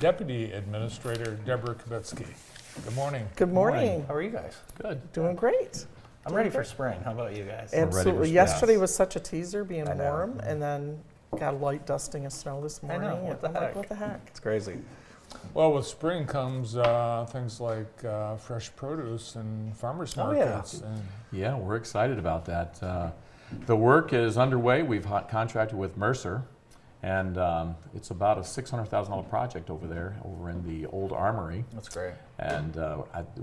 Deputy Administrator Debra Kubitskey. Good morning. Good morning. How are you guys? Good. Doing great. I'm ready for spring. How about you guys? Absolutely. Yesterday was such a teaser being I know. warm, and then got a light dusting of snow this morning. know. What the I'm like, heck? what the heck? It's crazy. Well, with spring comes things like fresh produce and farmers Oh, yeah. markets. And Yeah, we're excited about that. The work is underway. We've contracted with Mercer, and it's about a $600,000 project over there, over in the old armory. That's great. And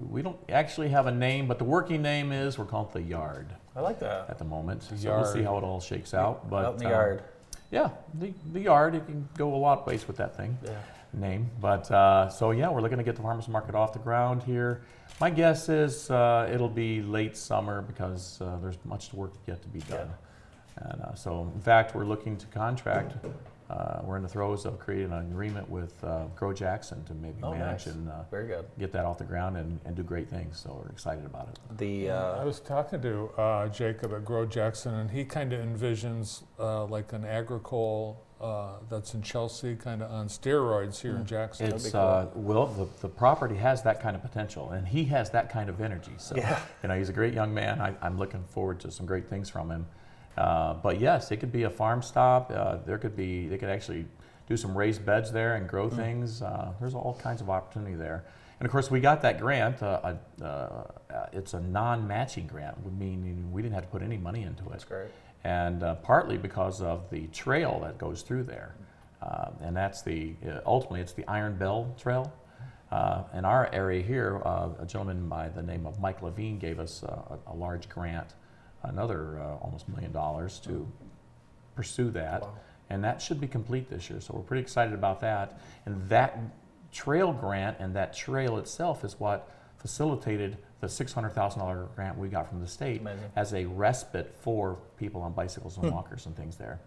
we don't actually have a name, but the working name is, we're calling it the Yard I like that. at the moment. The So we'll see Yard. how it all shakes out. But Out in the yard. Yeah, the Yard. It can go a lot of ways with that thing. Yeah. Name. But so yeah, we're looking to get the farmers market off the ground here. My guess is it'll be late summer because there's much work yet to be done. And so in fact, we're looking to contract. We're in the throes of creating an agreement with Grow Jackson to maybe Oh, manage nice. and Very good. get that off the ground and do great things. So we're excited about it. The I was talking to Jacob at Grow Jackson, and he kind of envisions like an agricole that's in Chelsea, kind of on steroids here in Jackson. It's be cool. well, the property has that kind of potential, and he has that kind of energy. So Yeah. you know, he's a great young man. I'm looking forward to some great things from him. But yes, it could be a farm stop. They could actually do some raised beds there and grow things. There's all kinds of opportunity there. And of course, we got that grant. It's a non-matching grant, meaning we didn't have to put any money into it. That's great. And partly because of the trail that goes through there. And that's ultimately it's the Iron Bell Trail. In our area here, a gentleman by the name of Mike Levine gave us a large grant, another almost $1 million to pursue that. Wow. And that should be complete this year, so we're pretty excited about that. And that trail grant and that trail itself is what facilitated the $600,000 grant we got from the state Amazing. as a respite for people on bicycles and walkers and things there.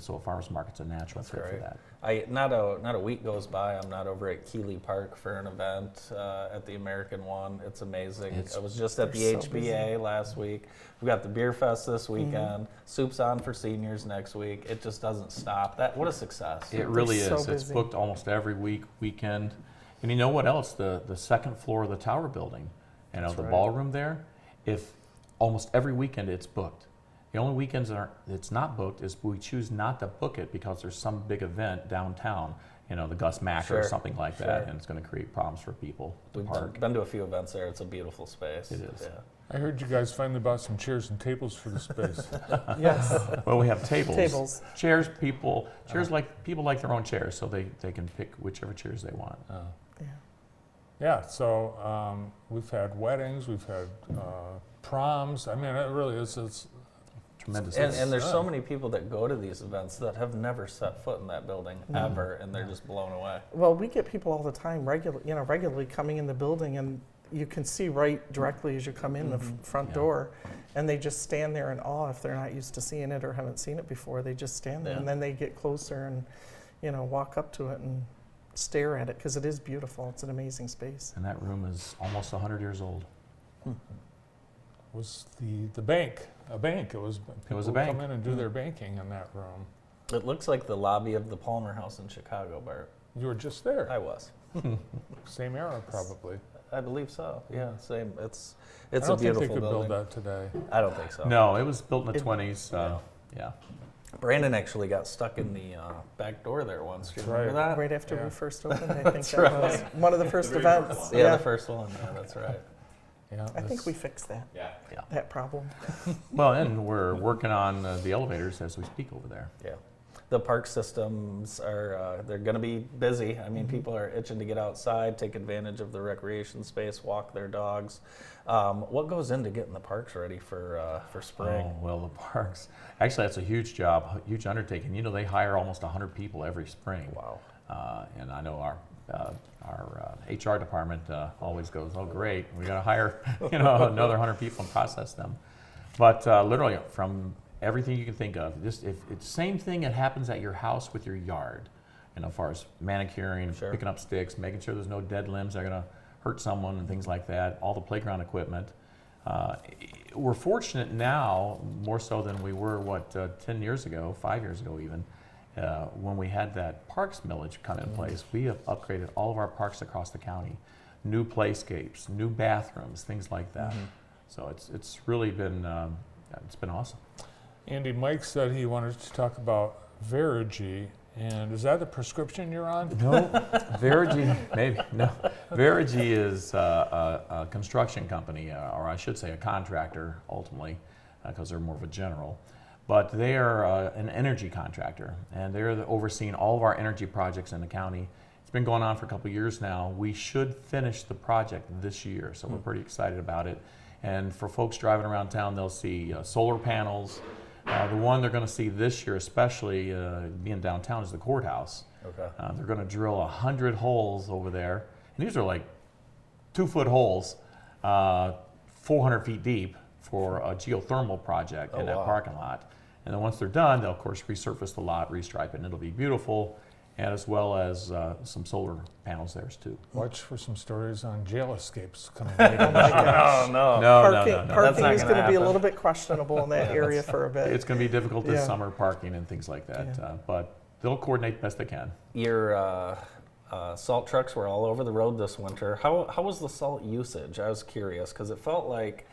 So a farmer's market's a natural fit for great. that. Not a week goes by. I'm not over at Keeley Park for an event at the American one. It's amazing. I was just at the They're so HBA last week. We've got the beer fest this weekend. Soup's on for seniors next week. It just doesn't stop. What a success! It really so is. It's busy. booked almost every weekend. And you know what else? The second floor of the tower building, That's the right. ballroom there, if almost every weekend it's booked. The only weekends it's not booked is we choose not to book it because there's some big event downtown, the Gus Mack Sure, or something like that, sure. and it's going to create problems for people to We've park. been to a few events there. It's a beautiful space. It is. Yeah. I heard you guys finally bought some chairs and tables for the space. Yes. Well, we have tables. Tables. Chairs, people like their own chairs, so they can pick whichever chairs they want. Yeah. Yeah, so we've had weddings, we've had proms. I mean, it really is. It's Tremendous. And there's so many people that go to these events that have never set foot in that building ever, and they're just blown away. Well, we get people all the time, regularly coming in the building, and you can see right directly as you come in the front Yeah. door, and they just stand there in awe if they're not used to seeing it or haven't seen it before. They just stand there, Yeah. and then they get closer and walk up to it and stare at it because it is beautiful. It's an amazing space. And that room is almost 100 years old. was the bank, a bank. It was people was a would bank. come in and do their banking in that room. It looks like the lobby of the Palmer House in Chicago, Bart. You were just there. I was. Same era, probably. I believe so. Yeah, same. It's I a don't beautiful think they could building. build that today. I don't think so. No, it was built in the It- 20s. Yeah. Brandon actually got stuck in the back door there once. Do you remember right. that? Right after Yeah. we first opened, I think That's that was one of the first events. Yeah, the first one. Yeah, that's right. Yeah, I think we fixed that. Yeah. That problem. Well, and we're working on the elevators as we speak over there. Yeah. The park systems are, they're going to be busy. I mean, people are itching to get outside, take advantage of the recreation space, walk their dogs. What goes into getting the parks ready for spring? Oh, well, the parks. Actually, that's a huge job, huge undertaking. They hire almost 100 people every spring. Wow. And I know our HR department always goes, oh, great, we got to hire another 100 people and process them. But literally, from everything you can think of, if it's the same thing that happens at your house with your yard, as far as manicuring, Sure. picking up sticks, making sure there's no dead limbs that are going to hurt someone and things like that, all the playground equipment. We're fortunate now, more so than we were, 10 years ago, 5 years ago even, when we had that parks millage come in place, we have upgraded all of our parks across the county. New playscapes, new bathrooms, things like that. So it's really been, it's been awesome. Andy, Mike said he wanted to talk about Verigy, and is that the prescription you're on? No, Verigy, maybe, no. Verigy is a construction company, or I should say a contractor, ultimately, because they're more of a general. But they are an energy contractor, and they're overseeing all of our energy projects in the county. It's been going on for a couple of years now. We should finish the project this year, so we're pretty excited about it. And for folks driving around town, they'll see solar panels. The one they're going to see this year, especially being downtown, is the courthouse. Okay. They're going to drill 100 holes over there, and these are like 2-foot holes, 400 feet deep, for a geothermal project in that parking lot. And then once they're done, they'll of course resurface the lot, restripe it, and it'll be beautiful, and as well as some solar panels there too. Watch for some stories on jail escapes coming Oh later. my gosh. No. Parking That's not is gonna going to be a happen. little bit questionable in that area for a bit. It's going to be difficult this Yeah. summer, parking and things like that, but they'll coordinate best they can. Your salt trucks were all over the road this winter. How was the salt usage? I was curious because it felt like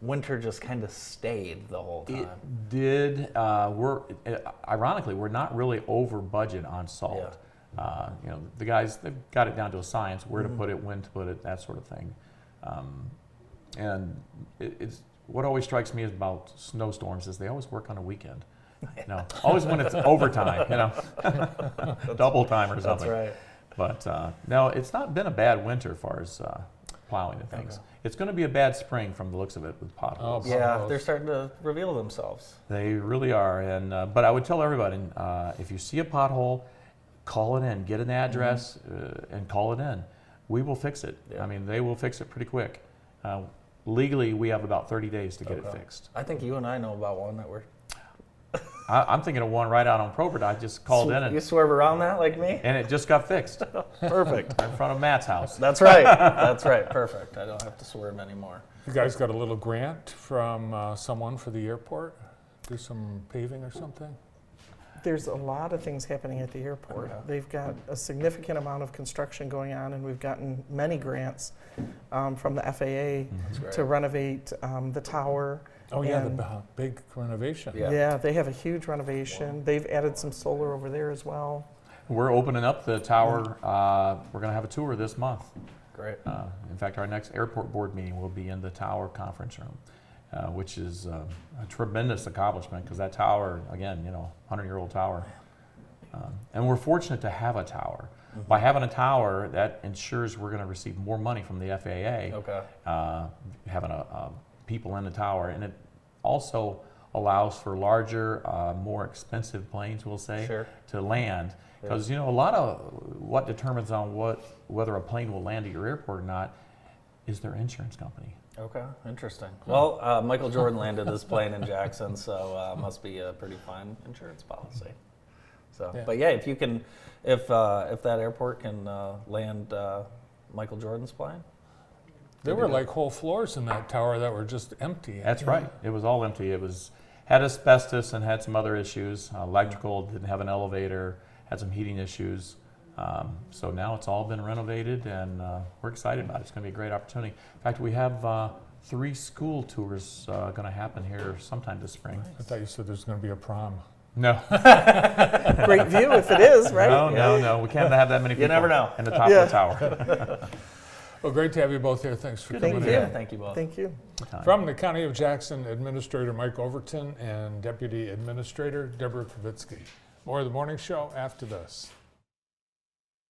winter just kind of stayed the whole time. It did. Ironically, we're not really over budget on salt. You know, the guys, they've got it down to a science, where to put it, when to put it, that sort of thing. And it's what always strikes me about snowstorms is they always work on a weekend. You know, always when it's overtime, you know, double time or something. That's right. But no, it's not been a bad winter as far as plowing and things. It's going to be a bad spring from the looks of it with potholes. Oh, Yeah, potholes. they're starting to reveal themselves. They really are. And but I would tell everybody, if you see a pothole, call it in, get an address, and call it in. We will fix it. Yeah. I mean, they will fix it pretty quick. Legally, we have about 30 days to get it fixed. I think you and I know about one that we're. I'm thinking of one right out on Probert. I just called in You and swerve around that like me? it just got fixed Perfect. in front of Matt's house. That's right. That's right. Perfect. I don't have to swerve anymore. You guys got a little grant from someone for the airport? Do some paving or something? There's a lot of things happening at the airport. They've got a significant amount of construction going on, and we've gotten many grants from the FAA That's to great. renovate the tower. Oh yeah, And- the big renovation. Yeah. Yeah, they have a huge renovation. They've added some solar over there as well. We're opening up the tower. We're going to have a tour this month. Great. In fact, our next airport board meeting will be in the tower conference room, which is a tremendous accomplishment because that tower, again, you know, 100-year-old tower. And we're fortunate to have a tower. By having a tower, that ensures we're going to receive more money from the FAA. Okay. Having people in the tower, and it also allows for larger, more expensive planes, we'll say, Sure. to land. Because you know, a lot of what determines on whether a plane will land at your airport or not is their insurance company. Okay. Interesting. Well, Michael Jordan landed his plane in Jackson, so must be a pretty fine insurance policy. So, Yeah. but yeah, if you can, if that airport can land Michael Jordan's plane. There were like whole floors in that tower that were just empty. That's right. It was all empty. It had asbestos and had some other issues. Electrical, didn't have an elevator, had some heating issues. So now it's all been renovated, and we're excited about it. It's going to be a great opportunity. In fact, we have 3 school tours going to happen here sometime this spring. I thought you said there's going to be a prom. No, Great view if it is, right? no. We can't have that many people You never know. in the top of the tower. Well, great to have you both here. Thanks for Thank coming you. in. Yeah, thank you both. Thank you. From the County of Jackson, Administrator Mike Overton and Deputy Administrator Debra Kubitskey. More of the morning show after this.